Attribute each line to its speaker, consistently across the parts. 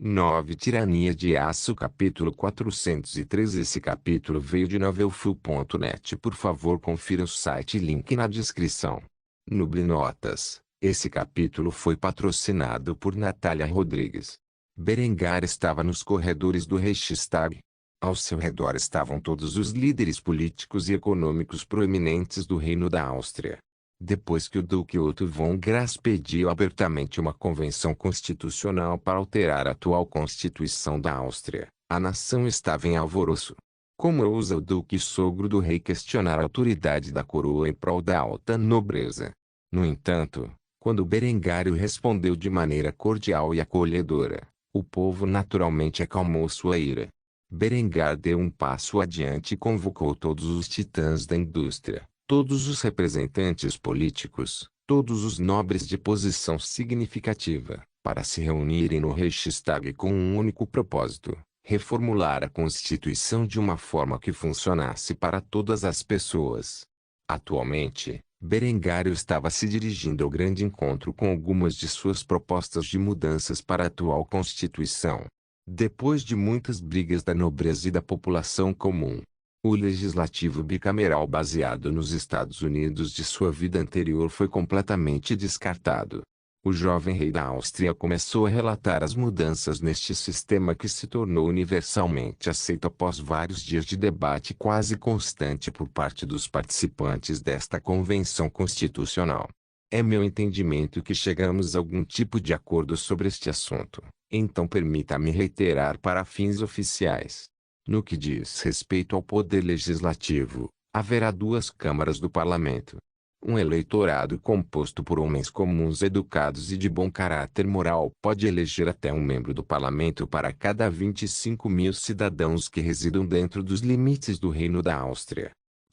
Speaker 1: 9. Tirania de Aço capítulo 413. Esse capítulo veio de novelfull.net. Por favor confira o site, link na descrição. Notas. Esse capítulo foi patrocinado por Natália Rodrigues. Berengar estava nos corredores do Reichstag. Ao seu redor estavam todos os líderes políticos e econômicos proeminentes do Reino da Áustria. Depois que o Duque Otto von Graz pediu abertamente uma convenção constitucional para alterar a atual Constituição da Áustria, a nação estava em alvoroço. Como ousa o Duque sogro do rei questionar a autoridade da coroa em prol da alta nobreza? No entanto, quando Berengário respondeu de maneira cordial e acolhedora, o povo naturalmente acalmou sua ira. Berengar deu um passo adiante e convocou todos os titãs da indústria, todos os representantes políticos, todos os nobres de posição significativa, para se reunirem no Reichstag com um único propósito: reformular a Constituição de uma forma que funcionasse para todas as pessoas. Atualmente, Berengário estava se dirigindo ao grande encontro com algumas de suas propostas de mudanças para a atual Constituição. Depois de muitas brigas da nobreza e da população comum, o legislativo bicameral baseado nos Estados Unidos de sua vida anterior foi completamente descartado. O jovem rei da Áustria começou a relatar as mudanças neste sistema, que se tornou universalmente aceito após vários dias de debate quase constante por parte dos participantes desta convenção constitucional. É meu entendimento que chegamos a algum tipo de acordo sobre este assunto, então permita-me reiterar para fins oficiais. No que diz respeito ao poder legislativo, haverá duas câmaras do parlamento. Um eleitorado composto por homens comuns educados e de bom caráter moral pode eleger até um membro do parlamento para cada 25.000 cidadãos que residam dentro dos limites do Reino da Áustria.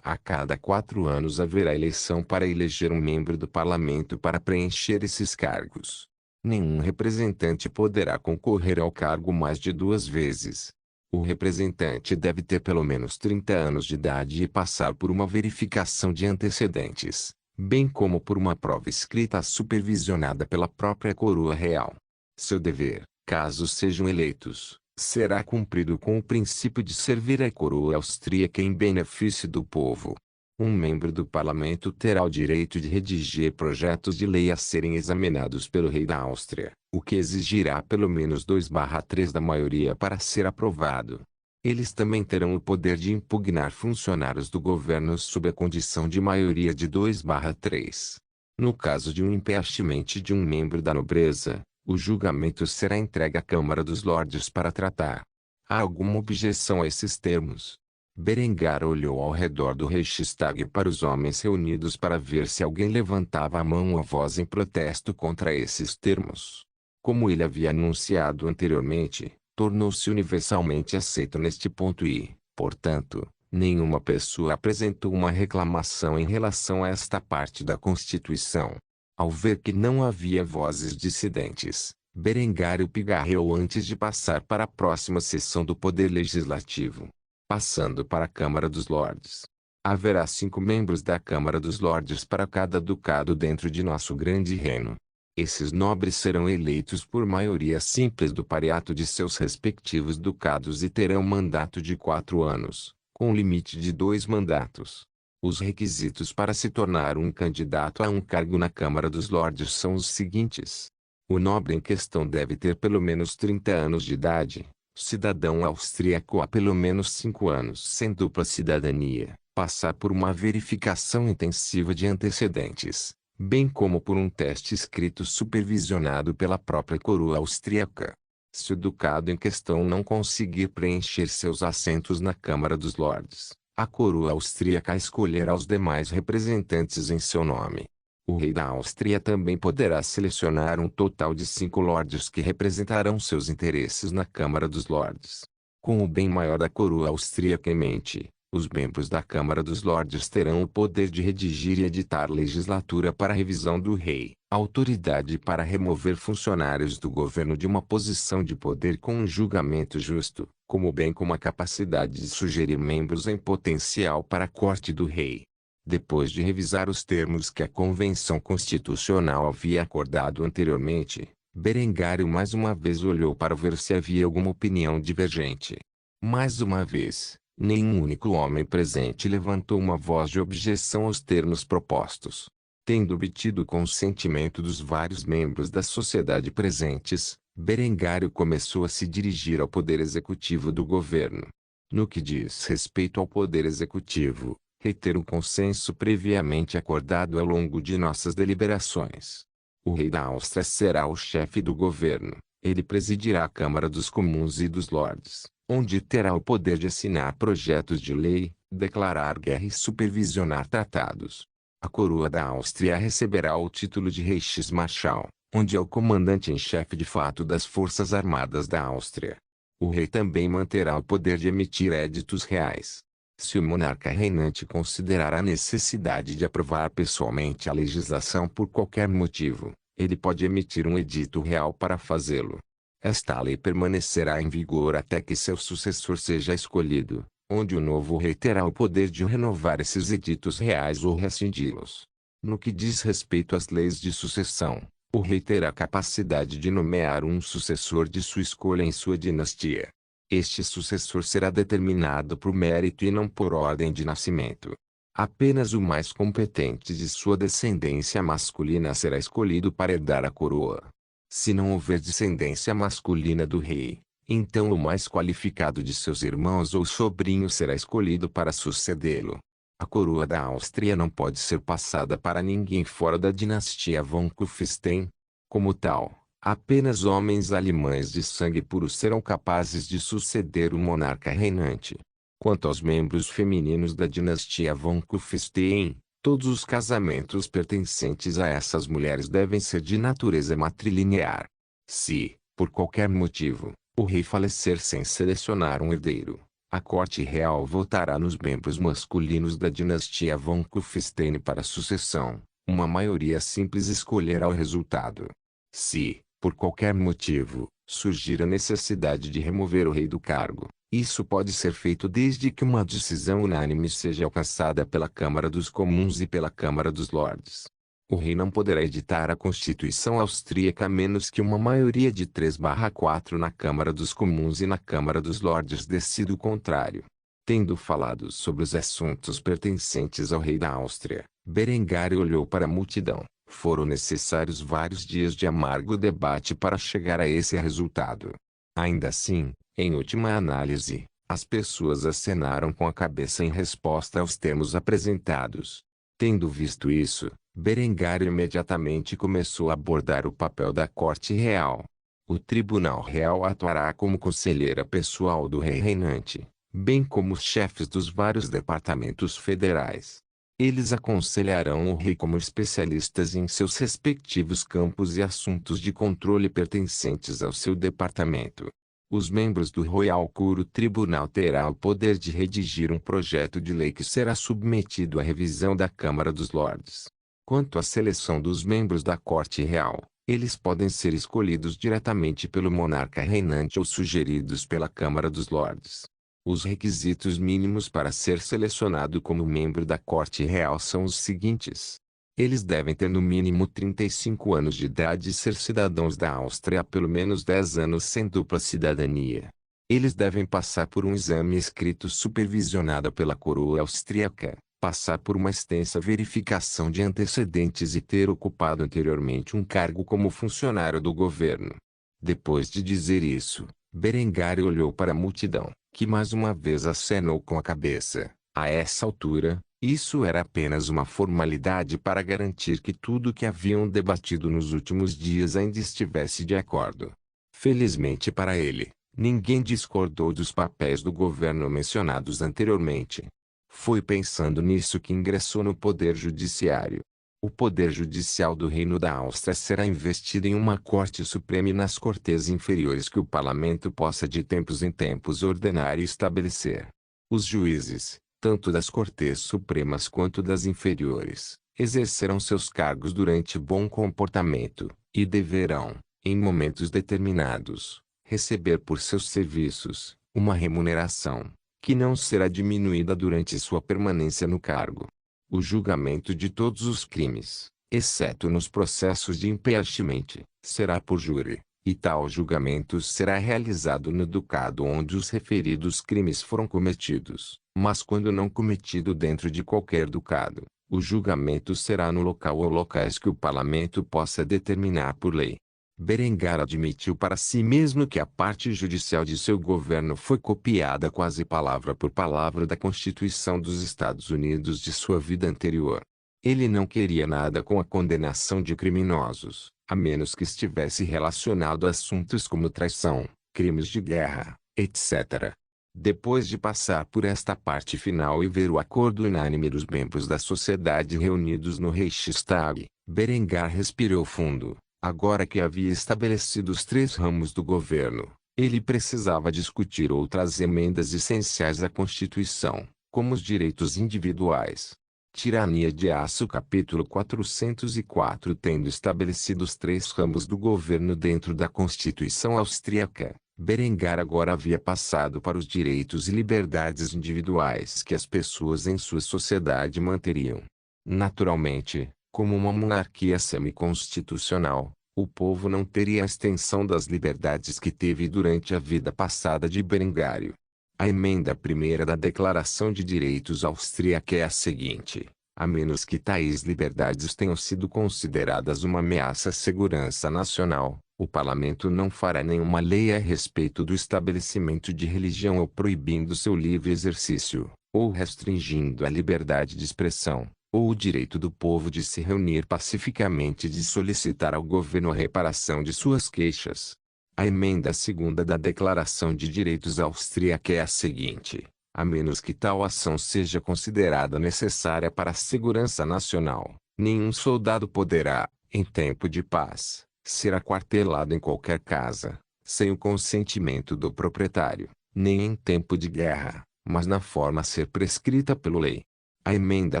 Speaker 1: A cada 4 anos haverá eleição para eleger um membro do parlamento para preencher esses cargos. Nenhum representante poderá concorrer ao cargo mais de 2 vezes. O representante deve ter pelo menos 30 anos de idade e passar por uma verificação de antecedentes, bem como por uma prova escrita supervisionada pela própria coroa real. Seu dever, caso sejam eleitos, será cumprido com o princípio de servir a coroa austríaca em benefício do povo. Um membro do parlamento terá o direito de redigir projetos de lei a serem examinados pelo rei da Áustria, o que exigirá pelo menos 2/3 da maioria para ser aprovado. Eles também terão o poder de impugnar funcionários do governo sob a condição de maioria de 2/3. No caso de um impeachment de um membro da nobreza, o julgamento será entregue à Câmara dos Lordes para tratar. Há alguma objeção a esses termos? Berengar olhou ao redor do Reichstag para os homens reunidos para ver se alguém levantava a mão ou a voz em protesto contra esses termos. Como ele havia anunciado anteriormente, tornou-se universalmente aceito neste ponto e, portanto, nenhuma pessoa apresentou uma reclamação em relação a esta parte da Constituição. Ao ver que não havia vozes dissidentes, Berengário pigarreou antes de passar para a próxima sessão do Poder Legislativo. Passando para a Câmara dos Lordes. Haverá 5 membros da Câmara dos Lordes para cada ducado dentro de nosso grande reino. Esses nobres serão eleitos por maioria simples do pareato de seus respectivos ducados e terão mandato de 4 anos, com limite de 2 mandatos. Os requisitos para se tornar um candidato a um cargo na Câmara dos Lordes são os seguintes. O nobre em questão deve ter pelo menos 30 anos de idade, cidadão austríaco há pelo menos 5 anos sem dupla cidadania, passar por uma verificação intensiva de antecedentes, bem como por um teste escrito supervisionado pela própria coroa austríaca. Se o ducado em questão não conseguir preencher seus assentos na Câmara dos Lordes, a coroa austríaca escolherá os demais representantes em seu nome. O rei da Áustria também poderá selecionar um total de 5 lordes que representarão seus interesses na Câmara dos Lordes. Com o bem maior da coroa austríaca em mente, os membros da Câmara dos Lordes terão o poder de redigir e editar legislatura para a revisão do rei, autoridade para remover funcionários do governo de uma posição de poder com um julgamento justo, bem como a capacidade de sugerir membros em potencial para a corte do rei. Depois de revisar os termos que a Convenção Constitucional havia acordado anteriormente, Berengário mais uma vez olhou para ver se havia alguma opinião divergente. Mais uma vez, nenhum único homem presente levantou uma voz de objeção aos termos propostos. Tendo obtido o consentimento dos vários membros da sociedade presentes, Berengário começou a se dirigir ao poder executivo do governo. No que diz respeito ao poder executivo, reitero o consenso previamente acordado ao longo de nossas deliberações. O rei da Áustria será o chefe do governo. Ele presidirá a Câmara dos Comuns e dos Lordes, onde terá o poder de assinar projetos de lei, declarar guerra e supervisionar tratados. A coroa da Áustria receberá o título de Reichsmarschall, onde é o comandante em chefe de fato das forças armadas da Áustria. O rei também manterá o poder de emitir éditos reais. Se o monarca reinante considerar a necessidade de aprovar pessoalmente a legislação por qualquer motivo, ele pode emitir um edito real para fazê-lo. Esta lei permanecerá em vigor até que seu sucessor seja escolhido, onde o novo rei terá o poder de renovar esses editos reais ou rescindi-los. No que diz respeito às leis de sucessão, o rei terá capacidade de nomear um sucessor de sua escolha em sua dinastia. Este sucessor será determinado por mérito e não por ordem de nascimento. Apenas o mais competente de sua descendência masculina será escolhido para herdar a coroa. Se não houver descendência masculina do rei, então o mais qualificado de seus irmãos ou sobrinhos será escolhido para sucedê-lo. A coroa da Áustria não pode ser passada para ninguém fora da dinastia von Kufstein. Como tal, apenas homens alemães de sangue puro serão capazes de suceder o monarca reinante. Quanto aos membros femininos da dinastia von Kufstein, todos os casamentos pertencentes a essas mulheres devem ser de natureza matrilinear. Se, por qualquer motivo, o rei falecer sem selecionar um herdeiro, a corte real votará nos membros masculinos da dinastia von Kufstein para a sucessão. Uma maioria simples escolherá o resultado. Se, por qualquer motivo, surgir a necessidade de remover o rei do cargo, isso pode ser feito desde que uma decisão unânime seja alcançada pela Câmara dos Comuns e pela Câmara dos Lordes. O rei não poderá editar a Constituição austríaca a menos que uma maioria de 3/4 na Câmara dos Comuns e na Câmara dos Lordes decida o contrário. Tendo falado sobre os assuntos pertencentes ao rei da Áustria, Berengário olhou para a multidão. Foram necessários vários dias de amargo debate para chegar a esse resultado. Ainda assim, em última análise, as pessoas acenaram com a cabeça em resposta aos termos apresentados. Tendo visto isso, Berengário imediatamente começou a abordar o papel da Corte Real. O Tribunal Real atuará como conselheira pessoal do rei reinante, bem como os chefes dos vários departamentos federais. Eles aconselharão o rei como especialistas em seus respectivos campos e assuntos de controle pertencentes ao seu departamento. Os membros do Royal Curo Tribunal terão o poder de redigir um projeto de lei que será submetido à revisão da Câmara dos Lordes. Quanto à seleção dos membros da Corte Real, eles podem ser escolhidos diretamente pelo monarca reinante ou sugeridos pela Câmara dos Lordes. Os requisitos mínimos para ser selecionado como membro da Corte Real são os seguintes. Eles devem ter no mínimo 35 anos de idade e ser cidadãos da Áustria há pelo menos 10 anos sem dupla cidadania. Eles devem passar por um exame escrito supervisionado pela coroa austríaca, passar por uma extensa verificação de antecedentes e ter ocupado anteriormente um cargo como funcionário do governo. Depois de dizer isso, Berengário olhou para a multidão, que mais uma vez acenou com a cabeça. A essa altura, isso era apenas uma formalidade para garantir que tudo o que haviam debatido nos últimos dias ainda estivesse de acordo. Felizmente para ele, ninguém discordou dos papéis do governo mencionados anteriormente. Foi pensando nisso que ingressou no Poder Judiciário. O Poder Judicial do Reino da Áustria será investido em uma Corte Suprema e nas Cortes inferiores que o Parlamento possa de tempos em tempos ordenar e estabelecer. Os juízes, tanto das Cortes Supremas quanto das inferiores, exercerão seus cargos durante bom comportamento, e deverão, em momentos determinados, receber por seus serviços, uma remuneração, que não será diminuída durante sua permanência no cargo. O julgamento de todos os crimes, exceto nos processos de impeachment, será por júri, e tal julgamento será realizado no ducado onde os referidos crimes foram cometidos, mas quando não cometido dentro de qualquer ducado, o julgamento será no local ou locais que o parlamento possa determinar por lei. Berengar admitiu para si mesmo que a parte judicial de seu governo foi copiada quase palavra por palavra da Constituição dos Estados Unidos de sua vida anterior. Ele não queria nada com a condenação de criminosos, a menos que estivesse relacionado a assuntos como traição, crimes de guerra, etc. Depois de passar por esta parte final e ver o acordo unânime dos membros da sociedade reunidos no Reichstag, Berengar respirou fundo. Agora que havia estabelecido os 3 ramos do governo, ele precisava discutir outras emendas essenciais à Constituição, como os direitos individuais. Tirania de Aço capítulo 404. Tendo estabelecido os 3 ramos do governo dentro da Constituição austríaca, Berengar agora havia passado para os direitos e liberdades individuais que as pessoas em sua sociedade manteriam. Naturalmente, como uma monarquia semiconstitucional, o povo não teria a extensão das liberdades que teve durante a vida passada de Berengário. A emenda primeira da Declaração de Direitos Austríaca é a seguinte: a menos que tais liberdades tenham sido consideradas uma ameaça à segurança nacional, o parlamento não fará nenhuma lei a respeito do estabelecimento de religião ou proibindo seu livre exercício, ou restringindo a liberdade de expressão, ou o direito do povo de se reunir pacificamente e de solicitar ao governo a reparação de suas queixas. A emenda segunda da Declaração de Direitos Austríaca é a seguinte: a menos que tal ação seja considerada necessária para a segurança nacional, nenhum soldado poderá, em tempo de paz, ser aquartelado em qualquer casa, sem o consentimento do proprietário, nem em tempo de guerra, mas na forma a ser prescrita pela lei. A emenda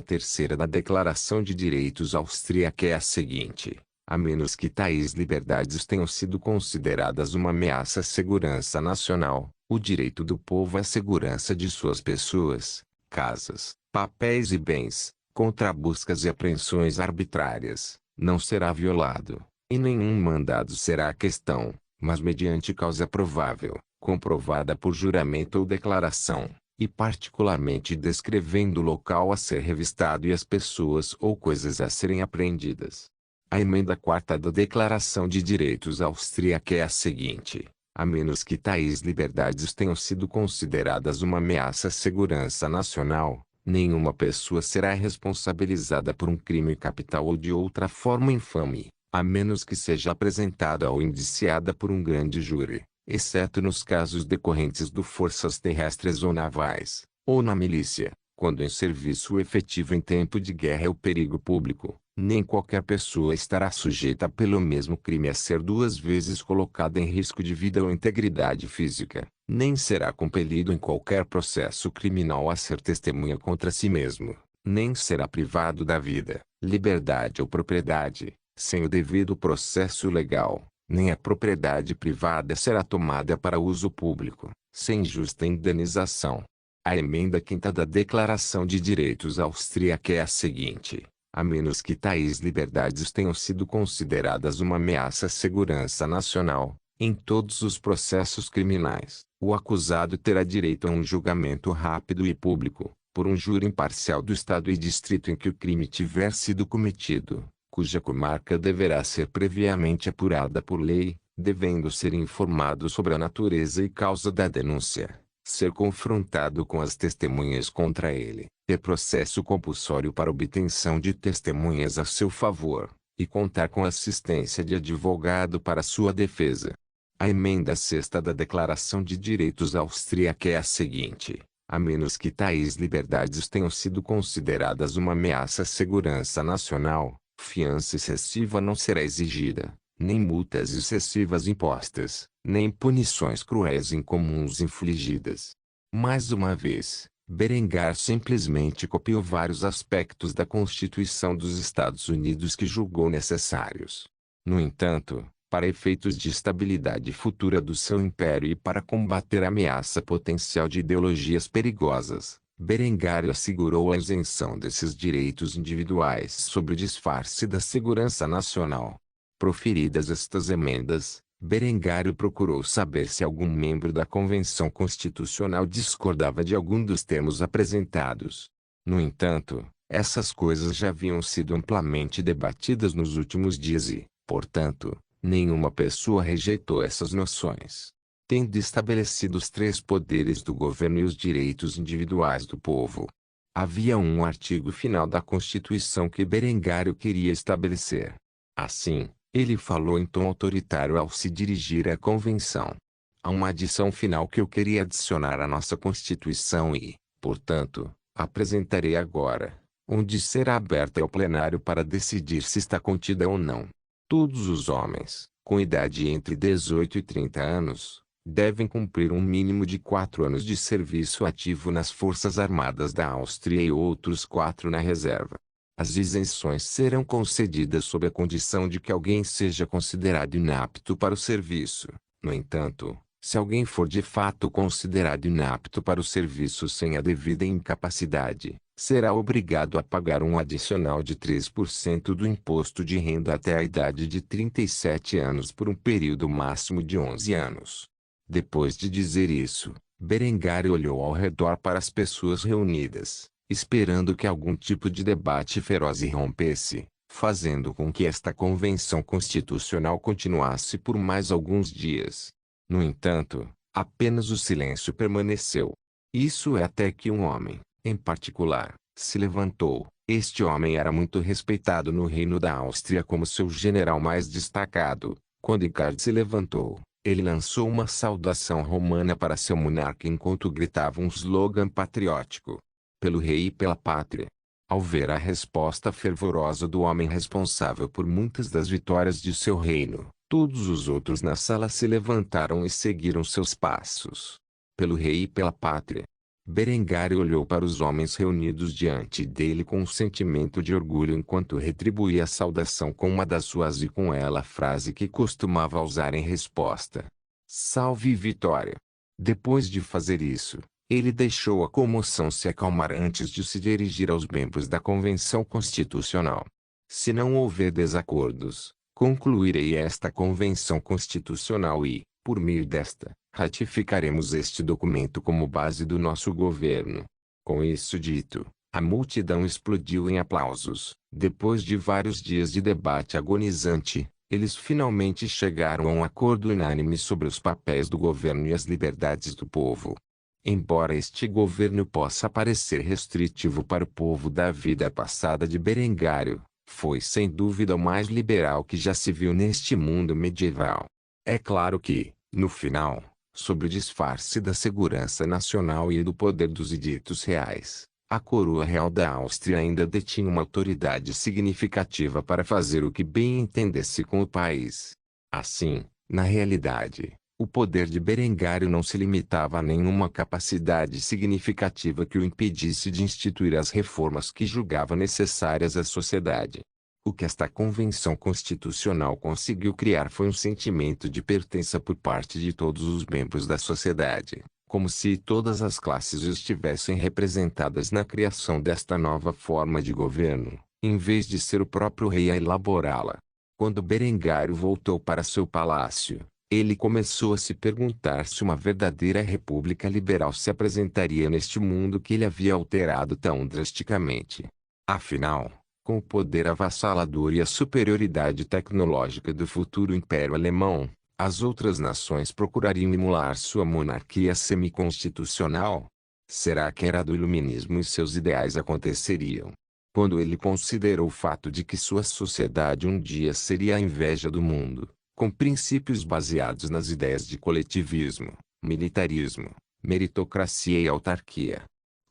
Speaker 1: terceira da Declaração de Direitos Austríaca é a seguinte: a menos que tais liberdades tenham sido consideradas uma ameaça à segurança nacional, o direito do povo à segurança de suas pessoas, casas, papéis e bens, contra buscas e apreensões arbitrárias, não será violado, e nenhum mandado será a questão, mas mediante causa provável, comprovada por juramento ou declaração, e particularmente descrevendo o local a ser revistado e as pessoas ou coisas a serem apreendidas. A emenda quarta da Declaração de Direitos Austríaca é a seguinte: a menos que tais liberdades tenham sido consideradas uma ameaça à segurança nacional, nenhuma pessoa será responsabilizada por um crime capital ou de outra forma infame, a menos que seja apresentada ou indiciada por um grande júri, exceto nos casos decorrentes do forças terrestres ou navais, ou na milícia, quando em serviço efetivo em tempo de guerra é o perigo público. Nem qualquer pessoa estará sujeita pelo mesmo crime a ser 2 vezes colocada em risco de vida ou integridade física, nem será compelido em qualquer processo criminal a ser testemunha contra si mesmo, nem será privado da vida, liberdade ou propriedade, sem o devido processo legal, nem a propriedade privada será tomada para uso público, sem justa indenização. A emenda quinta da Declaração de Direitos Austríaca é a seguinte: a menos que tais liberdades tenham sido consideradas uma ameaça à segurança nacional, em todos os processos criminais, o acusado terá direito a um julgamento rápido e público, por um júri imparcial do estado e distrito em que o crime tiver sido cometido, cuja comarca deverá ser previamente apurada por lei, devendo ser informado sobre a natureza e causa da denúncia, ser confrontado com as testemunhas contra ele, ter processo compulsório para obtenção de testemunhas a seu favor, e contar com a assistência de advogado para sua defesa. A emenda sexta da Declaração de Direitos Austríaca é a seguinte: a menos que tais liberdades tenham sido consideradas uma ameaça à segurança nacional, fiança excessiva não será exigida, nem multas excessivas impostas, nem punições cruéis e incomuns infligidas. Mais uma vez, Berengar simplesmente copiou vários aspectos da Constituição dos Estados Unidos que julgou necessários. No entanto, para efeitos de estabilidade futura do seu império e para combater a ameaça potencial de ideologias perigosas, Berengário assegurou a isenção desses direitos individuais sob o disfarce da segurança nacional. Proferidas estas emendas, Berengário procurou saber se algum membro da Convenção Constitucional discordava de algum dos termos apresentados. No entanto, essas coisas já haviam sido amplamente debatidas nos últimos dias e, portanto, nenhuma pessoa rejeitou essas noções. Tendo estabelecido os três poderes do governo e os direitos individuais do povo, havia um artigo final da Constituição que Berengário queria estabelecer. Assim, ele falou em tom autoritário ao se dirigir à convenção. Há uma adição final que eu queria adicionar à nossa Constituição e, portanto, apresentarei agora, onde será aberta ao plenário para decidir se está contida ou não. Todos os homens, com idade entre 18 e 30 anos, devem cumprir um mínimo de 4 anos de serviço ativo nas Forças Armadas da Áustria e outros 4 na reserva. As isenções serão concedidas sob a condição de que alguém seja considerado inapto para o serviço. No entanto, se alguém for de fato considerado inapto para o serviço sem a devida incapacidade, será obrigado a pagar um adicional de 3% do imposto de renda até a idade de 37 anos por um período máximo de 11 anos. Depois de dizer isso, Berengário olhou ao redor para as pessoas reunidas, esperando que algum tipo de debate feroz irrompesse, fazendo com que esta convenção constitucional continuasse por mais alguns dias. No entanto, apenas o silêncio permaneceu. Isso é até que um homem, em particular, se levantou. Este homem era muito respeitado no reino da Áustria como seu general mais destacado. Quando Ricardo se levantou, ele lançou uma saudação romana para seu monarca enquanto gritava um slogan patriótico: pelo rei e pela pátria. Ao ver a resposta fervorosa do homem responsável por muitas das vitórias de seu reino, todos os outros na sala se levantaram e seguiram seus passos. Pelo rei e pela pátria. Berengário olhou para os homens reunidos diante dele com um sentimento de orgulho enquanto retribuía a saudação com uma das suas e com ela a frase que costumava usar em resposta: Salve Vitória! Depois de fazer isso, ele deixou a comoção se acalmar antes de se dirigir aos membros da Convenção Constitucional. Se não houver desacordos, concluirei esta Convenção Constitucional e, por meio desta, ratificaremos este documento como base do nosso governo. Com isso dito, a multidão explodiu em aplausos. Depois de vários dias de debate agonizante, eles finalmente chegaram a um acordo unânime sobre os papéis do governo e as liberdades do povo. Embora este governo possa parecer restritivo para o povo da vida passada de Berengário, foi sem dúvida o mais liberal que já se viu neste mundo medieval. É claro que, no final, sob o disfarce da segurança nacional e do poder dos editos reais, a coroa real da Áustria ainda detinha uma autoridade significativa para fazer o que bem entendesse com o país. Assim, na realidade, o poder de Berengário não se limitava a nenhuma capacidade significativa que o impedisse de instituir as reformas que julgava necessárias à sociedade. O que esta Convenção Constitucional conseguiu criar foi um sentimento de pertença por parte de todos os membros da sociedade, como se todas as classes estivessem representadas na criação desta nova forma de governo, em vez de ser o próprio rei a elaborá-la. Quando Berengário voltou para seu palácio, ele começou a se perguntar se uma verdadeira república liberal se apresentaria neste mundo que ele havia alterado tão drasticamente. Afinal, com o poder avassalador e a superioridade tecnológica do futuro Império Alemão, as outras nações procurariam emular sua monarquia semiconstitucional? Será que era do iluminismo e seus ideais aconteceriam? Quando ele considerou o fato de que sua sociedade um dia seria a inveja do mundo, com princípios baseados nas ideias de coletivismo, militarismo, meritocracia e autarquia,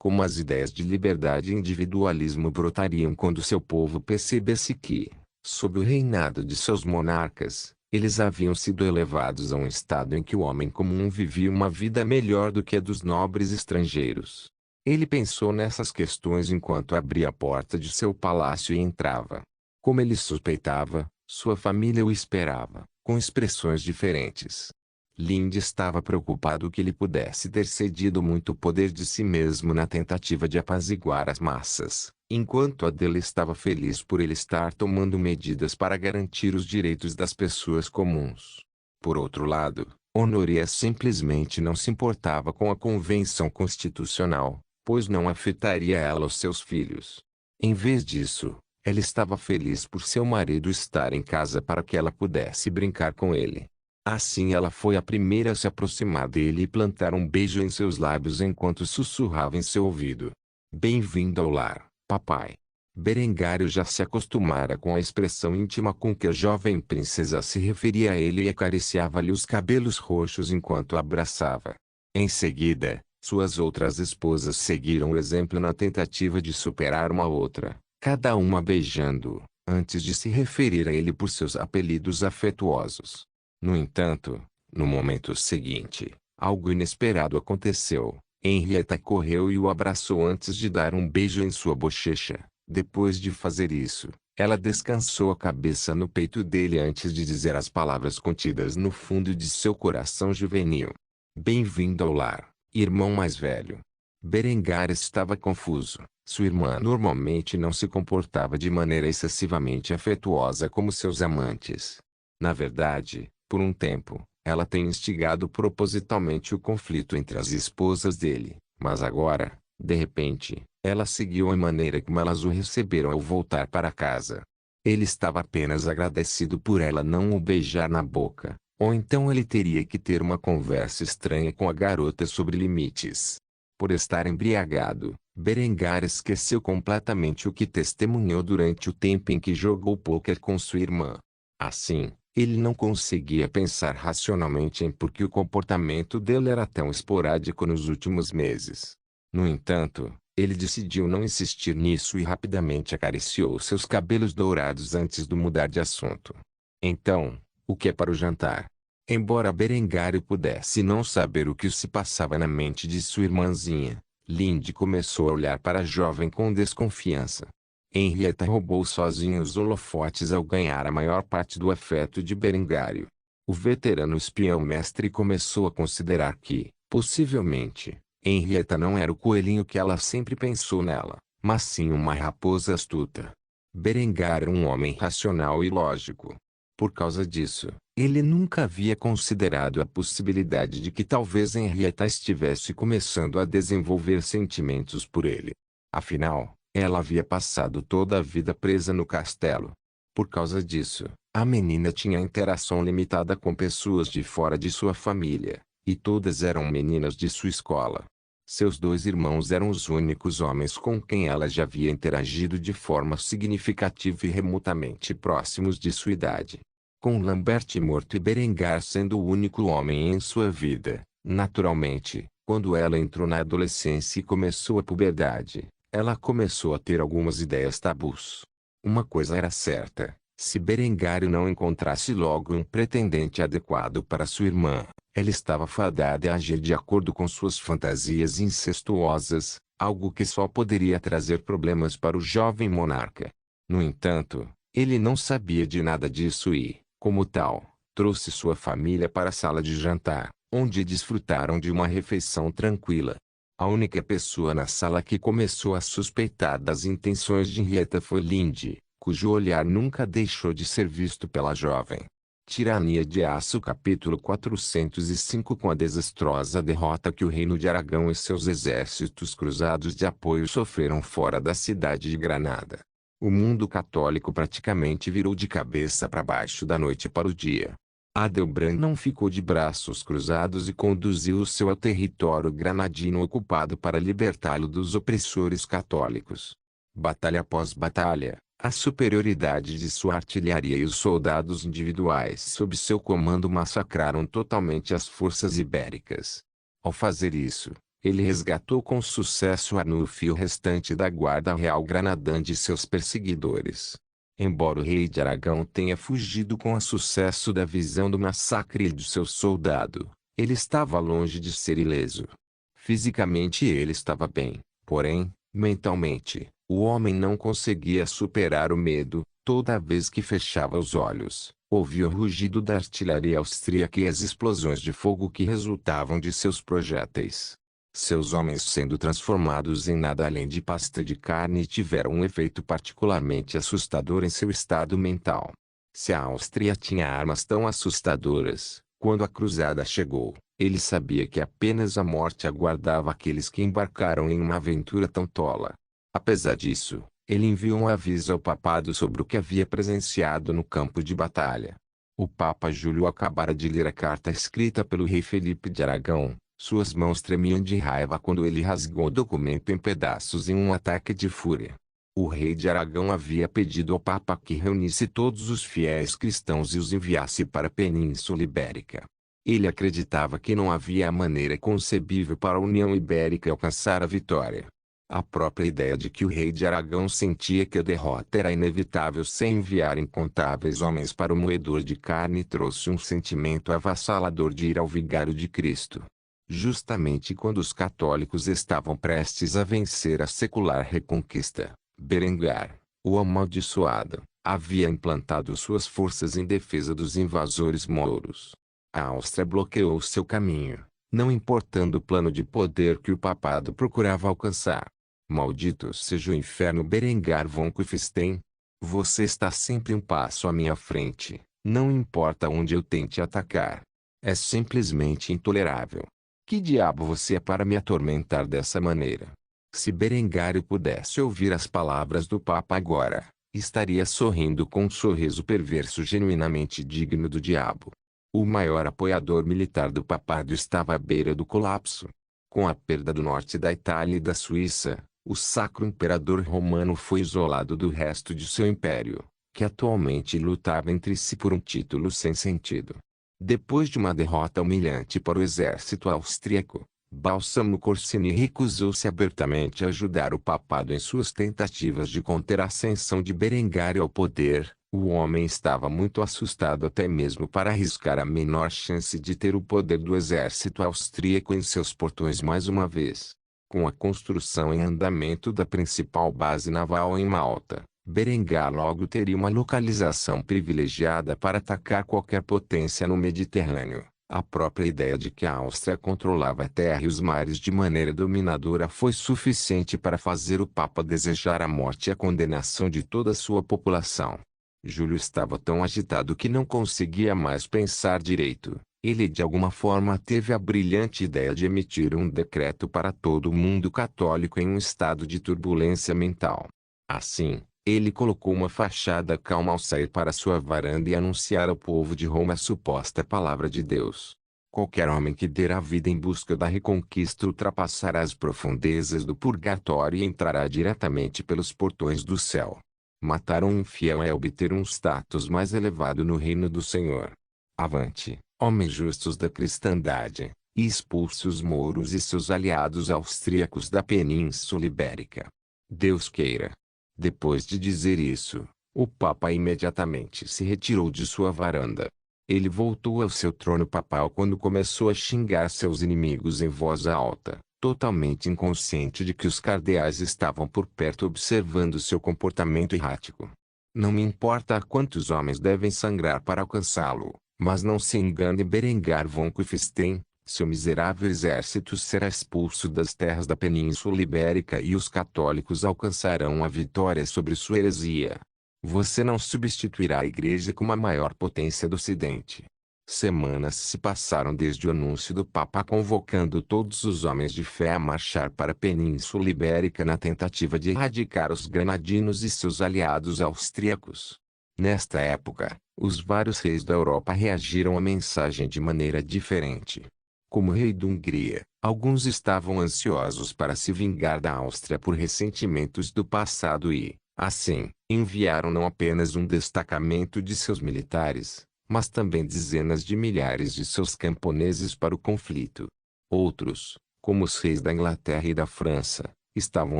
Speaker 1: como as ideias de liberdade e individualismo brotariam quando seu povo percebesse que, sob o reinado de seus monarcas, eles haviam sido elevados a um estado em que o homem comum vivia uma vida melhor do que a dos nobres estrangeiros. Ele pensou nessas questões enquanto abria a porta de seu palácio e entrava. Como ele suspeitava, sua família o esperava, com expressões diferentes. Linde estava preocupado que ele pudesse ter cedido muito poder de si mesmo na tentativa de apaziguar as massas, enquanto Adele estava feliz por ele estar tomando medidas para garantir os direitos das pessoas comuns. Por outro lado, Honoria simplesmente não se importava com a convenção constitucional, pois não afetaria ela ou seus filhos. Em vez disso, ela estava feliz por seu marido estar em casa para que ela pudesse brincar com ele. Assim ela foi a primeira a se aproximar dele e plantar um beijo em seus lábios enquanto sussurrava em seu ouvido: "Bem-vindo ao lar, papai." Berengário já se acostumara com a expressão íntima com que a jovem princesa se referia a ele e acariciava-lhe os cabelos roxos enquanto a abraçava. Em seguida, suas outras esposas seguiram o exemplo na tentativa de superar uma outra, cada uma beijando-o, antes de se referir a ele por seus apelidos afetuosos. No entanto, no momento seguinte, algo inesperado aconteceu. Henrietta correu e o abraçou antes de dar um beijo em sua bochecha. Depois de fazer isso, ela descansou a cabeça no peito dele antes de dizer as palavras contidas no fundo de seu coração juvenil: "Bem-vindo ao lar, irmão mais velho." Berengar estava confuso. Sua irmã normalmente não se comportava de maneira excessivamente afetuosa como seus amantes. Na verdade, por um tempo, ela tem instigado propositalmente o conflito entre as esposas dele, mas agora, de repente, ela seguiu a maneira como elas o receberam ao voltar para casa. Ele estava apenas agradecido por ela não o beijar na boca, ou então ele teria que ter uma conversa estranha com a garota sobre limites. Por estar embriagado, Berengar esqueceu completamente o que testemunhou durante o tempo em que jogou pôquer com sua irmã. Assim, ele não conseguia pensar racionalmente em por que o comportamento dele era tão esporádico nos últimos meses. No entanto, ele decidiu não insistir nisso e rapidamente acariciou seus cabelos dourados antes de mudar de assunto. "Então, o que é para o jantar?" Embora Berengário pudesse não saber o que se passava na mente de sua irmãzinha, Linde começou a olhar para a jovem com desconfiança. Henrietta roubou sozinha os holofotes ao ganhar a maior parte do afeto de Berengário. O veterano espião mestre começou a considerar que, possivelmente, Henrietta não era o coelhinho que ela sempre pensou nela, mas sim uma raposa astuta. Berengar era um homem racional e lógico. Por causa disso, ele nunca havia considerado a possibilidade de que talvez Henrietta estivesse começando a desenvolver sentimentos por ele. Afinal, ela havia passado toda a vida presa no castelo. Por causa disso, a menina tinha interação limitada com pessoas de fora de sua família, e todas eram meninas de sua escola. Seus dois irmãos eram os únicos homens com quem ela já havia interagido de forma significativa e remotamente próximos de sua idade. Com Lambert morto e Berengar sendo o único homem em sua vida, naturalmente, quando ela entrou na adolescência e começou a puberdade, ela começou a ter algumas ideias tabus. Uma coisa era certa: se Berengário não encontrasse logo um pretendente adequado para sua irmã, ela estava fadada a agir de acordo com suas fantasias incestuosas, algo que só poderia trazer problemas para o jovem monarca. No entanto, ele não sabia de nada disso e, como tal, trouxe sua família para a sala de jantar, onde desfrutaram de uma refeição tranquila. A única pessoa na sala que começou a suspeitar das intenções de Henrietta foi Linde, cujo olhar nunca deixou de ser visto pela jovem. Tirania de Aço capítulo 405. Com a desastrosa derrota que o reino de Aragão e seus exércitos cruzados de apoio sofreram fora da cidade de Granada, o mundo católico praticamente virou de cabeça para baixo da noite para o dia. Adelbran não ficou de braços cruzados e conduziu o seu ao território granadino ocupado para libertá-lo dos opressores católicos. Batalha após batalha, a superioridade de sua artilharia e os soldados individuais sob seu comando massacraram totalmente as forças ibéricas. Ao fazer isso, ele resgatou com sucesso Arnulfo e o restante da guarda real granadã de seus perseguidores. Embora o rei de Aragão tenha fugido com sucesso da visão do massacre e de seu soldado, ele estava longe de ser ileso. Fisicamente ele estava bem, porém, mentalmente, o homem não conseguia superar o medo. Toda vez que fechava os olhos, Ouvia o rugido da artilharia austríaca e as explosões de fogo que resultavam de seus projéteis. Seus homens sendo transformados em nada além de pasta de carne tiveram um efeito particularmente assustador em seu estado mental. Se a Áustria tinha armas tão assustadoras, quando a cruzada chegou, ele sabia que apenas a morte aguardava aqueles que embarcaram em uma aventura tão tola. Apesar disso, ele enviou um aviso ao papado sobre o que havia presenciado no campo de batalha. O Papa Júlio acabara de ler a carta escrita pelo rei Felipe de Aragão. Suas mãos tremiam de raiva quando ele rasgou o documento em pedaços em um ataque de fúria. O rei de Aragão havia pedido ao Papa que reunisse todos os fiéis cristãos e os enviasse para a Península Ibérica. Ele acreditava que não havia maneira concebível para a União Ibérica alcançar a vitória. A própria ideia de que o rei de Aragão sentia que a derrota era inevitável sem enviar incontáveis homens para o moedor de carne trouxe um sentimento avassalador de ir ao vigário de Cristo. Justamente quando os católicos estavam prestes a vencer a secular reconquista, Berengar, o amaldiçoado, havia implantado suas forças em defesa dos invasores mouros. A Áustria bloqueou seu caminho, não importando o plano de poder que o papado procurava alcançar. Maldito seja o inferno, Berengar von Kufstein. Você está sempre um passo à minha frente, não importa onde eu tente atacar. É simplesmente intolerável. Que diabo você é para me atormentar dessa maneira? Se Berengário pudesse ouvir as palavras do Papa agora, estaria sorrindo com um sorriso perverso genuinamente digno do diabo. O maior apoiador militar do papado estava à beira do colapso. Com a perda do norte da Itália e da Suíça, o Sacro Imperador Romano foi isolado do resto de seu império, que atualmente lutava entre si por um título sem sentido. Depois de uma derrota humilhante para o exército austríaco, Balsamo Corsini recusou-se abertamente a ajudar o papado em suas tentativas de conter a ascensão de Berengário ao poder. O homem estava muito assustado até mesmo para arriscar a menor chance de ter o poder do exército austríaco em seus portões mais uma vez. Com a construção em andamento da principal base naval em Malta, Berengar logo teria uma localização privilegiada para atacar qualquer potência no Mediterrâneo. A própria ideia de que a Áustria controlava a terra e os mares de maneira dominadora foi suficiente para fazer o Papa desejar a morte e a condenação de toda a sua população. Júlio estava tão agitado que não conseguia mais pensar direito. Ele de alguma forma teve a brilhante ideia de emitir um decreto para todo o mundo católico em um estado de turbulência mental. Assim, ele colocou uma fachada calma ao sair para sua varanda e anunciar ao povo de Roma a suposta palavra de Deus. Qualquer homem que der a vida em busca da reconquista ultrapassará as profundezas do purgatório e entrará diretamente pelos portões do céu. Matar um infiel é obter um status mais elevado no reino do Senhor. Avante, homens justos da cristandade, e expulse os mouros e seus aliados austríacos da Península Ibérica. Deus queira. Depois de dizer isso, o Papa imediatamente se retirou de sua varanda. Ele voltou ao seu trono papal quando começou a xingar seus inimigos em voz alta, totalmente inconsciente de que os cardeais estavam por perto observando seu comportamento errático. Não me importa quantos homens devem sangrar para alcançá-lo, mas não se engane, Berengar von Kufstein. Seu miserável exército será expulso das terras da Península Ibérica e os católicos alcançarão a vitória sobre sua heresia. Você não substituirá a Igreja como a maior potência do Ocidente. Semanas se passaram desde o anúncio do Papa convocando todos os homens de fé a marchar para a Península Ibérica na tentativa de erradicar os granadinos e seus aliados austríacos. Nesta época, os vários reis da Europa reagiram à mensagem de maneira diferente. Como rei da Hungria, alguns estavam ansiosos para se vingar da Áustria por ressentimentos do passado e, assim, enviaram não apenas um destacamento de seus militares, mas também dezenas de milhares de seus camponeses para o conflito. Outros, como os reis da Inglaterra e da França, estavam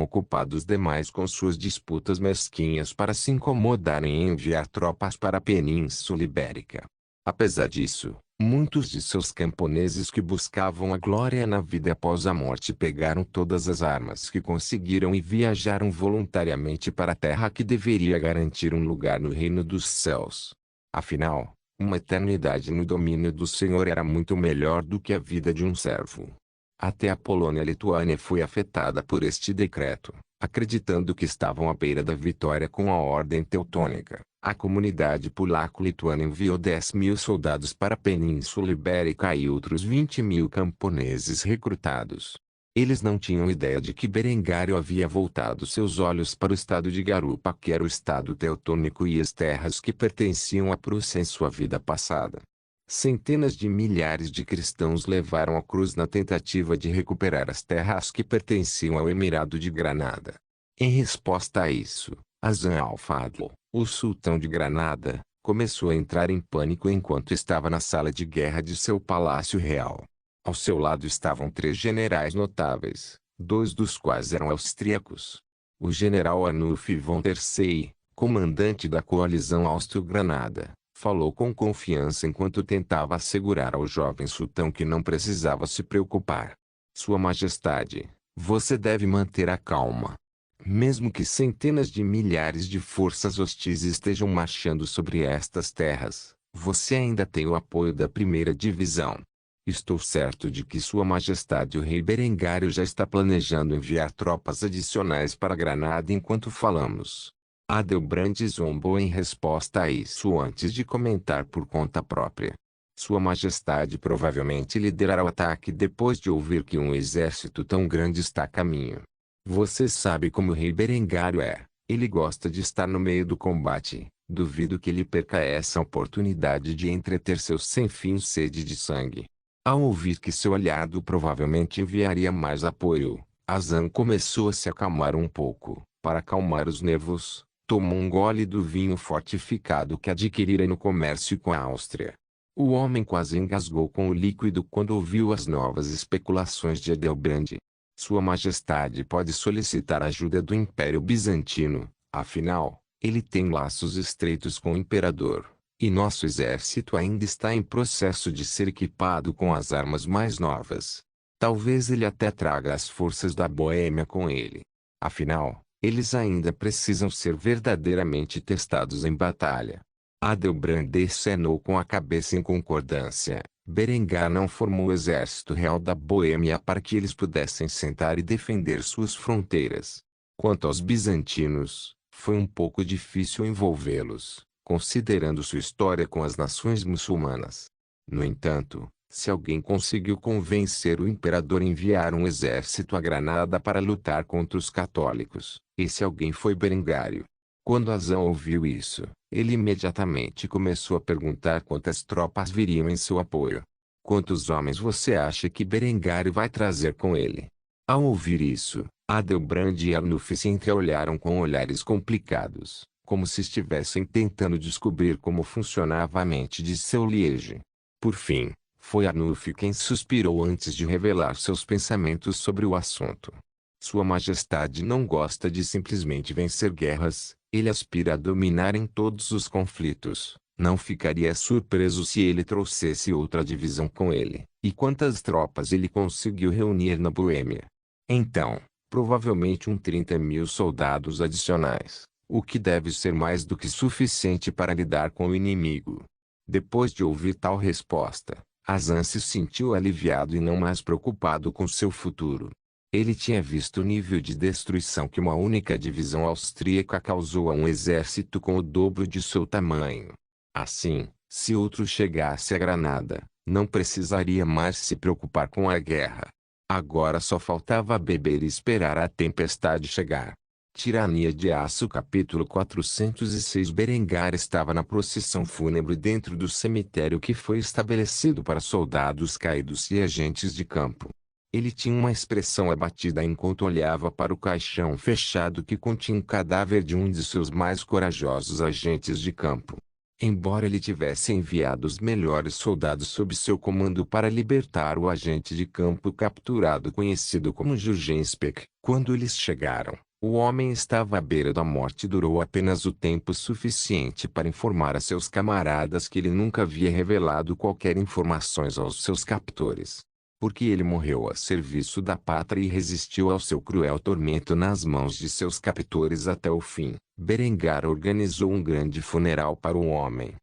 Speaker 1: ocupados demais com suas disputas mesquinhas para se incomodarem em enviar tropas para a Península Ibérica. Apesar disso, muitos de seus camponeses que buscavam a glória na vida após a morte pegaram todas as armas que conseguiram e viajaram voluntariamente para a terra que deveria garantir um lugar no reino dos céus. Afinal, Uma eternidade no domínio do Senhor era muito melhor do que a vida de um servo. Até a Polônia-Lituânia foi afetada por este decreto, acreditando que estavam à beira da vitória com a ordem teutônica. A comunidade polaco-lituana enviou 10.000 soldados para a Península Ibérica e outros 20.000 camponeses recrutados. Eles não tinham ideia de que Berengário havia voltado seus olhos para o estado de Garupa, que era o estado teutônico, e as terras que pertenciam à Prússia em sua vida passada. Centenas de milhares de cristãos levaram a cruz na tentativa de recuperar as terras que pertenciam ao Emirado de Granada. Em resposta a isso, Hasan al-Fadl, o sultão de Granada, começou a entrar em pânico enquanto estava na sala de guerra de seu palácio real. Ao seu lado estavam 3 generais notáveis, 2 dos quais eram austríacos. O general Arnulf von der Sey, comandante da coalizão Áustrio-Granada, falou com confiança enquanto tentava assegurar ao jovem sultão que não precisava se preocupar. Sua Majestade, você deve manter a calma. Mesmo que centenas de milhares de forças hostis estejam marchando sobre estas terras, você ainda tem o apoio da primeira divisão. Estou certo de que Sua Majestade o Rei Berengário já está planejando enviar tropas adicionais para Granada enquanto falamos. Adelbrand zombou em resposta a isso antes de comentar por conta própria. Sua Majestade provavelmente liderará o ataque depois de ouvir que um exército tão grande está a caminho. Você sabe como o Rei Berengário é, ele gosta de estar no meio do combate. Duvido que ele perca essa oportunidade de entreter seu sem fim sede de sangue. Ao ouvir que seu aliado provavelmente enviaria mais apoio, Hasan começou a se acalmar um pouco. Para acalmar os nervos, tomou um gole do vinho fortificado que adquirira no comércio com a Áustria. O homem quase engasgou com o líquido quando ouviu as novas especulações de Adelbrand. Sua Majestade pode solicitar ajuda do Império Bizantino, afinal, ele tem laços estreitos com o Imperador. E nosso exército ainda está em processo de ser equipado com as armas mais novas. Talvez ele até traga as forças da Boêmia com ele. Afinal, eles ainda precisam ser verdadeiramente testados em batalha. Adelbrand acenou com a cabeça em concordância. Berengar não formou o exército real da Boêmia para que eles pudessem sentar e defender suas fronteiras. Quanto aos bizantinos, foi um pouco difícil envolvê-los, considerando sua história com as nações muçulmanas. No entanto, se alguém conseguiu convencer o imperador a enviar um exército a Granada para lutar contra os católicos, esse alguém foi Berengário. Quando Hasan ouviu isso, ele imediatamente começou a perguntar quantas tropas viriam em seu apoio. Quantos homens você acha que Berengário vai trazer com ele? Ao ouvir isso, Adelbrand e Arnulf se entreolharam com olhares complicados, como se estivessem tentando descobrir como funcionava a mente de seu liege. Por fim, foi Arnulf quem suspirou antes de revelar seus pensamentos sobre o assunto. Sua Majestade não gosta de simplesmente vencer guerras, ele aspira a dominar em todos os conflitos. Não ficaria surpreso se ele trouxesse outra divisão com ele. E quantas tropas ele conseguiu reunir na Boêmia? Então, provavelmente 30.000 soldados adicionais, o que deve ser mais do que suficiente para lidar com o inimigo. Depois de ouvir tal resposta, Hasan se sentiu aliviado e não mais preocupado com seu futuro. Ele tinha visto o nível de destruição que uma única divisão austríaca causou a um exército com o dobro de seu tamanho. Assim, se outro chegasse a Granada, não precisaria mais se preocupar com a guerra. Agora só faltava beber e esperar a tempestade chegar. Tirania de Aço capítulo 406. Berengar estava na procissão fúnebre dentro do cemitério que foi estabelecido para soldados caídos e agentes de campo. Ele tinha uma expressão abatida enquanto olhava para o caixão fechado que continha o cadáver de um de seus mais corajosos agentes de campo. Embora ele tivesse enviado os melhores soldados sob seu comando para libertar o agente de campo capturado conhecido como Jurgen Speck, quando eles chegaram, o homem estava à beira da morte e durou apenas o tempo suficiente para informar a seus camaradas que ele nunca havia revelado qualquer informações aos seus captores. Porque ele morreu a serviço da pátria e resistiu ao seu cruel tormento nas mãos de seus captores até o fim, Berengar organizou um grande funeral para o homem.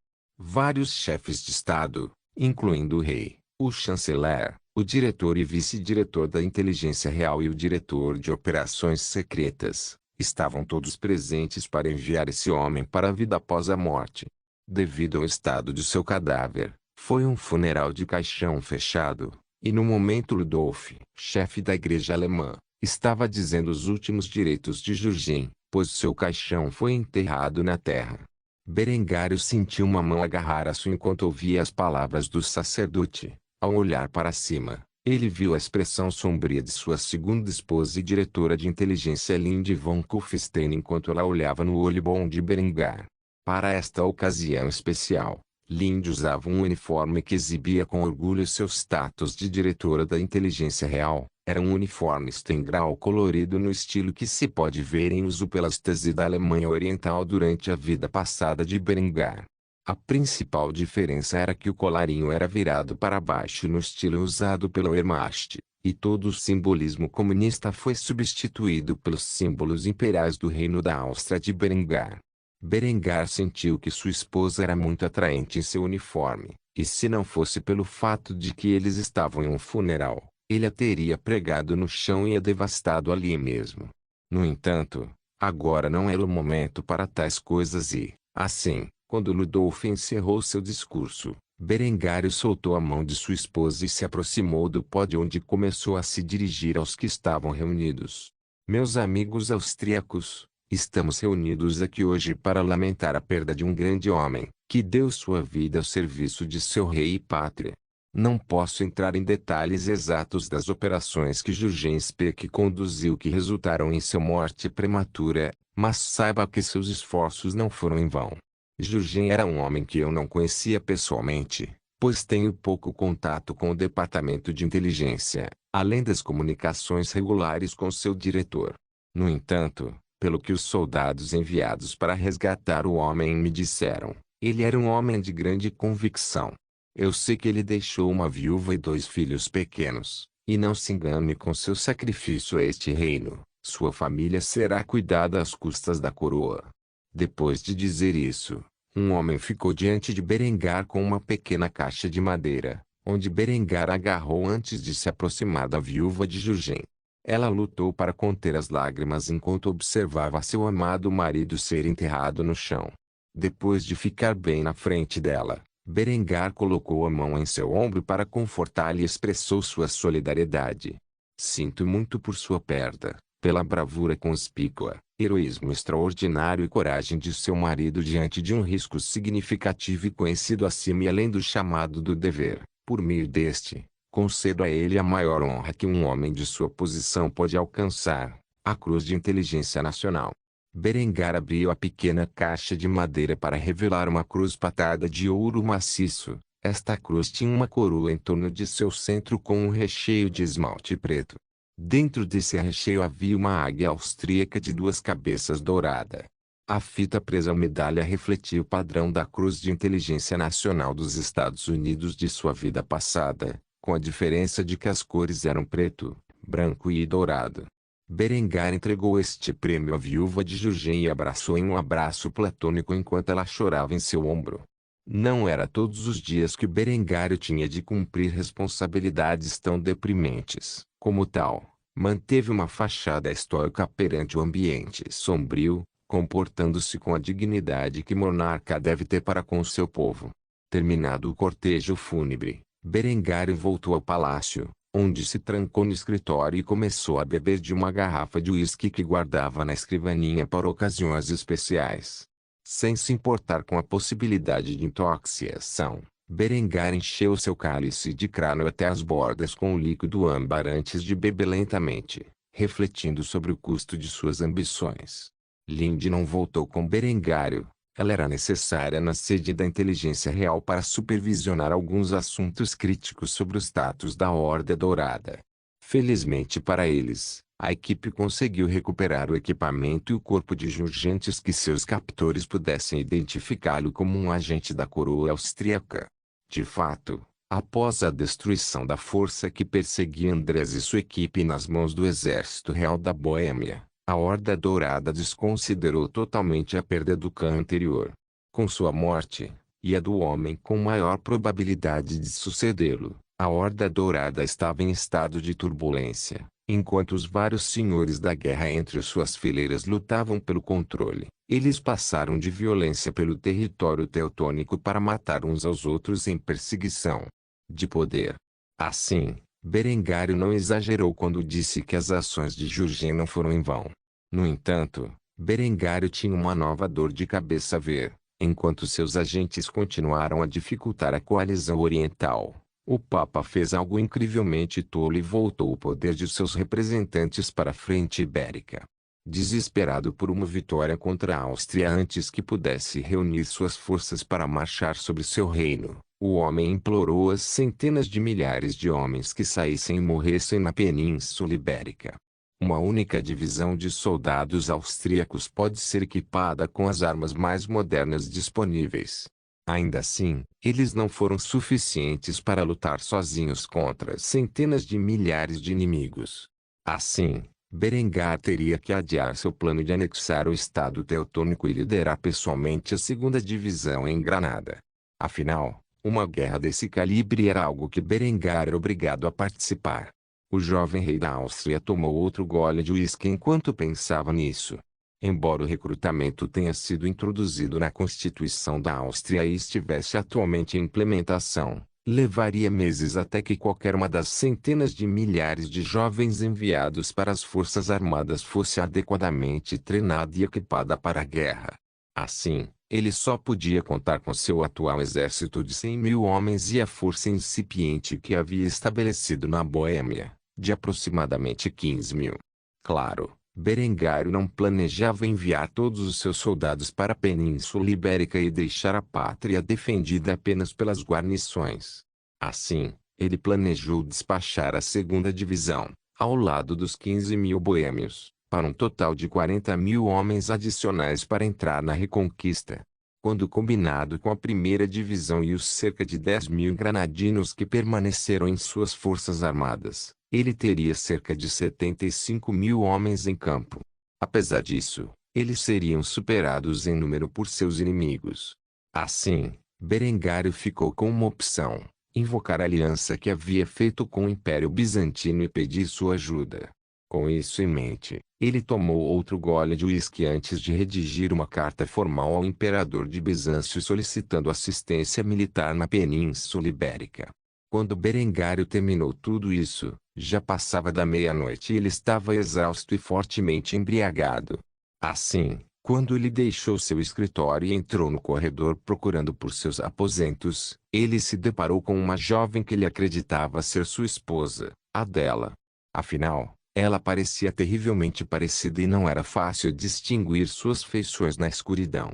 Speaker 1: Vários chefes de Estado, incluindo o rei, o chanceler, o diretor e vice-diretor da inteligência real e o diretor de operações secretas, estavam todos presentes para enviar esse homem para a vida após a morte. Devido ao estado de seu cadáver, foi um funeral de caixão fechado, e no momento Rudolf, chefe da igreja alemã, estava dizendo os últimos direitos de Jurgen, pois seu caixão foi enterrado na terra. Berengário sentiu uma mão agarrar a sua enquanto ouvia as palavras do sacerdote. Ao olhar para cima, ele viu a expressão sombria de sua segunda esposa e diretora de inteligência Linde von Kufstein enquanto ela olhava no olho bom de Berengar. Para esta ocasião especial, Linde usava um uniforme que exibia com orgulho seu status de diretora da inteligência real. Era um uniforme Stengral colorido no estilo que se pode ver em uso pela Stasi da Alemanha Oriental durante a vida passada de Berengar. A principal diferença era que o colarinho era virado para baixo no estilo usado pela Wehrmacht, e todo o simbolismo comunista foi substituído pelos símbolos imperiais do Reino da Áustria de Berengar. Berengar sentiu que sua esposa era muito atraente em seu uniforme, e se não fosse pelo fato de que eles estavam em um funeral, ele a teria pregado no chão e a devastado ali mesmo. No entanto, agora não era o momento para tais coisas e, assim, quando Ludolf encerrou seu discurso, Berengário soltou a mão de sua esposa e se aproximou do pódio onde começou a se dirigir aos que estavam reunidos. Meus amigos austríacos, estamos reunidos aqui hoje para lamentar a perda de um grande homem, que deu sua vida ao serviço de seu rei e pátria. Não posso entrar em detalhes exatos das operações que Jurgen Speck conduziu que resultaram em sua morte prematura, mas saiba que seus esforços não foram em vão. Jurgen era um homem que eu não conhecia pessoalmente, pois tenho pouco contato com o departamento de inteligência, além das comunicações regulares com seu diretor. No entanto, pelo que os soldados enviados para resgatar o homem me disseram, ele era um homem de grande convicção. Eu sei que ele deixou uma viúva e 2 filhos pequenos, e não se engane com seu sacrifício a este reino, sua família será cuidada às custas da coroa. Depois de dizer isso, um homem ficou diante de Berengar com uma pequena caixa de madeira, onde Berengar agarrou antes de se aproximar da viúva de Jurgen. Ela lutou para conter as lágrimas enquanto observava seu amado marido ser enterrado no chão. Depois de ficar bem na frente dela, Berengar colocou a mão em seu ombro para confortá-la e expressou sua solidariedade. Sinto muito por sua perda, pela bravura conspícua, heroísmo extraordinário e coragem de seu marido diante de um risco significativo e conhecido acima e além do chamado do dever. Por meio deste, concedo a ele a maior honra que um homem de sua posição pode alcançar, a Cruz de Inteligência Nacional. Berengar abriu a pequena caixa de madeira para revelar uma cruz prateada de ouro maciço. Esta cruz tinha uma coroa em torno de seu centro com um recheio de esmalte preto. Dentro desse recheio havia uma águia austríaca de 2 cabeças dourada. A fita presa à medalha refletia o padrão da Cruz de Inteligência Nacional dos Estados Unidos de sua vida passada, com a diferença de que as cores eram preto, branco e dourado. Berengar entregou este prêmio à viúva de Jurgen e abraçou em um abraço platônico enquanto ela chorava em seu ombro. Não era todos os dias que Berengário tinha de cumprir responsabilidades tão deprimentes. Como tal, manteve uma fachada estoica perante o ambiente sombrio, comportando-se com a dignidade que monarca deve ter para com seu povo. Terminado o cortejo fúnebre, Berengário voltou ao palácio, onde se trancou no escritório e começou a beber de uma garrafa de uísque que guardava na escrivaninha para ocasiões especiais. Sem se importar com a possibilidade de intoxicação, Berengar encheu seu cálice de crânio até as bordas com o líquido âmbar antes de beber lentamente, refletindo sobre o custo de suas ambições. Linde não voltou com Berengário. Ela era necessária na sede da inteligência real para supervisionar alguns assuntos críticos sobre o status da Horda Dourada. Felizmente para eles, a equipe conseguiu recuperar o equipamento e o corpo de Jurgen antes que seus captores pudessem identificá-lo como um agente da coroa austríaca. De fato, após a destruição da força que perseguia Andrés e sua equipe nas mãos do Exército Real da Boêmia, a Horda Dourada desconsiderou totalmente a perda do Khan anterior. Com sua morte, e a do homem com maior probabilidade de sucedê-lo. A Horda Dourada estava em estado de turbulência, enquanto os vários senhores da guerra entre suas fileiras lutavam pelo controle. Eles passaram de violência pelo território teutônico para matar uns aos outros em perseguição de poder. Assim, Berengário não exagerou quando disse que as ações de Jurgen não foram em vão. No entanto, Berengário tinha uma nova dor de cabeça a ver, enquanto seus agentes continuaram a dificultar a coalizão oriental. O Papa fez algo incrivelmente tolo e voltou o poder de seus representantes para a frente ibérica. Desesperado por uma vitória contra a Áustria antes que pudesse reunir suas forças para marchar sobre seu reino, o homem implorou às centenas de milhares de homens que saíssem e morressem na Península Ibérica. Uma única divisão de soldados austríacos pode ser equipada com as armas mais modernas disponíveis. Ainda assim, eles não foram suficientes para lutar sozinhos contra centenas de milhares de inimigos. Assim, Berengar teria que adiar seu plano de anexar o Estado teutônico e liderar pessoalmente a segunda divisão em Granada. Afinal, uma guerra desse calibre era algo que Berengar era obrigado a participar. O jovem rei da Áustria tomou outro gole de uísque enquanto pensava nisso. Embora o recrutamento tenha sido introduzido na Constituição da Áustria e estivesse atualmente em implementação, levaria meses até que qualquer uma das centenas de milhares de jovens enviados para as Forças Armadas fosse adequadamente treinada e equipada para a guerra. Assim, ele só podia contar com seu atual exército de 100.000 homens e a força incipiente que havia estabelecido na Boêmia, de aproximadamente 15.000. Claro, Berengário não planejava enviar todos os seus soldados para a Península Ibérica e deixar a pátria defendida apenas pelas guarnições. Assim, ele planejou despachar a segunda divisão, ao lado dos 15.000 boêmios, para um total de 40.000 homens adicionais para entrar na Reconquista. Quando combinado com a primeira divisão e os cerca de 10.000 granadinos que permaneceram em suas forças armadas, ele teria cerca de 75.000 homens em campo. Apesar disso, eles seriam superados em número por seus inimigos. Assim, Berengário ficou com uma opção: invocar a aliança que havia feito com o Império Bizantino e pedir sua ajuda. Com isso em mente, ele tomou outro gole de uísque antes de redigir uma carta formal ao imperador de Bizâncio solicitando assistência militar na Península Ibérica. Quando Berengário terminou tudo isso, já passava da meia-noite e ele estava exausto e fortemente embriagado. Assim, quando ele deixou seu escritório e entrou no corredor procurando por seus aposentos, ele se deparou com uma jovem que ele acreditava ser sua esposa, Adela. Afinal, ela parecia terrivelmente parecida e não era fácil distinguir suas feições na escuridão.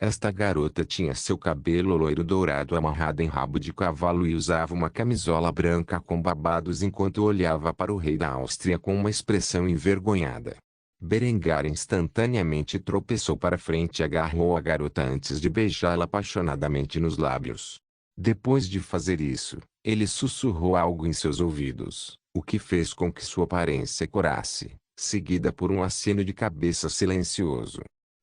Speaker 1: Esta garota tinha seu cabelo loiro dourado amarrado em rabo de cavalo e usava uma camisola branca com babados enquanto olhava para o rei da Áustria com uma expressão envergonhada. Berengar instantaneamente tropeçou para frente e agarrou a garota antes de beijá-la apaixonadamente nos lábios. Depois de fazer isso, ele sussurrou algo em seus ouvidos, o que fez com que sua aparência corasse, seguida por um aceno de cabeça silencioso.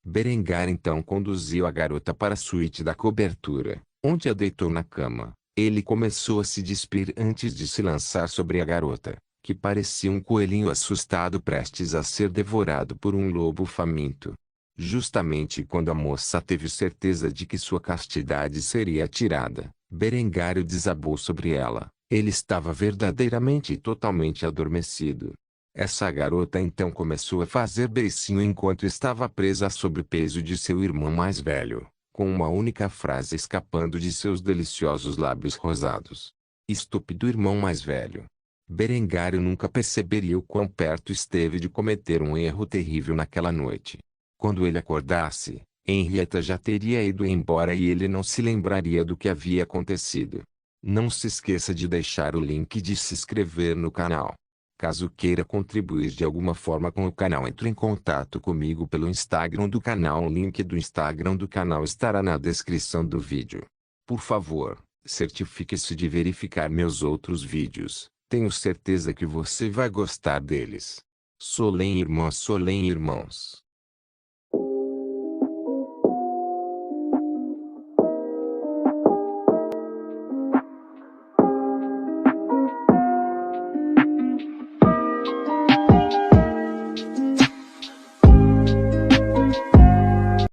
Speaker 1: Berengar então conduziu a garota para a suíte da cobertura, onde a deitou na cama. Ele começou a se despir antes de se lançar sobre a garota, que parecia um coelhinho assustado prestes a ser devorado por um lobo faminto. Justamente quando a moça teve certeza de que sua castidade seria tirada, Berengário desabou sobre ela. Ele estava verdadeiramente e totalmente adormecido. Essa garota então começou a fazer beicinho enquanto estava presa sob o peso de seu irmão mais velho, com uma única frase escapando de seus deliciosos lábios rosados: "Estúpido irmão mais velho." Berengário nunca perceberia o quão perto esteve de cometer um erro terrível naquela noite. Quando ele acordasse, Henrietta já teria ido embora e ele não se lembraria do que havia acontecido. Não se esqueça de deixar o link e de se inscrever no canal. Caso queira contribuir de alguma forma com o canal, entre em contato comigo pelo Instagram do canal. O link do Instagram do canal estará na descrição do vídeo. Por favor, certifique-se de verificar meus outros vídeos. Tenho certeza que você vai gostar deles. Solém irmãos.